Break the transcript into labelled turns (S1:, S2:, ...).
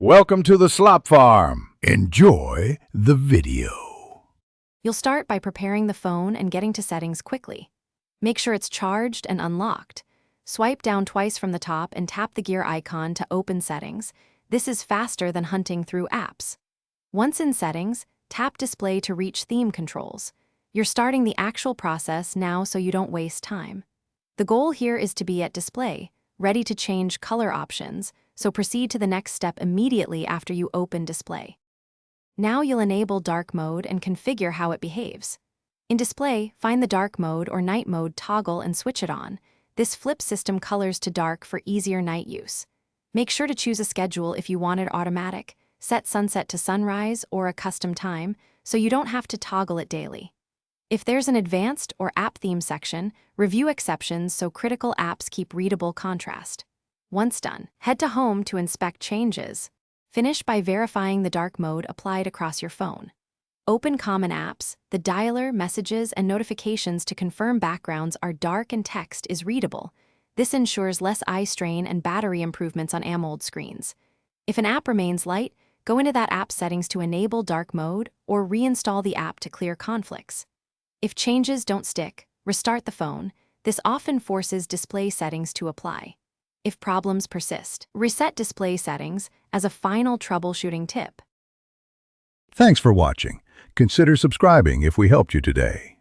S1: Welcome to the Slop Farm. Enjoy the video.
S2: You'll start by preparing the phone and getting to settings quickly. Make sure it's charged and unlocked. Swipe down twice from the top and tap the gear icon to open settings. This is faster than hunting through apps. Once in settings, tap display to reach theme controls. You're starting the actual process now so you don't waste time. The goal here is to be at display, ready to change color options, so proceed to the next step immediately after you open display. Now you'll enable dark mode and configure how it behaves. In display, find the dark mode or night mode toggle and switch it on. This flips system colors to dark for easier night use. Make sure to choose a schedule if you want it automatic. Set sunset to sunrise or a custom time so you don't have to toggle it daily. If there's an advanced or app theme section, review exceptions so critical apps keep readable contrast. Once done, head to Home to inspect changes. Finish by verifying the dark mode applied across your phone. Open common apps, the dialer, messages, and notifications to confirm backgrounds are dark and text is readable. This ensures less eye strain and battery improvements on AMOLED screens. If an app remains light, go into that app settings to enable dark mode or reinstall the app to clear conflicts. If changes don't stick, restart the phone. This often forces display settings to apply. If problems persist, reset display settings as a final troubleshooting tip.
S1: Thanks for watching. Consider subscribing if we helped you today.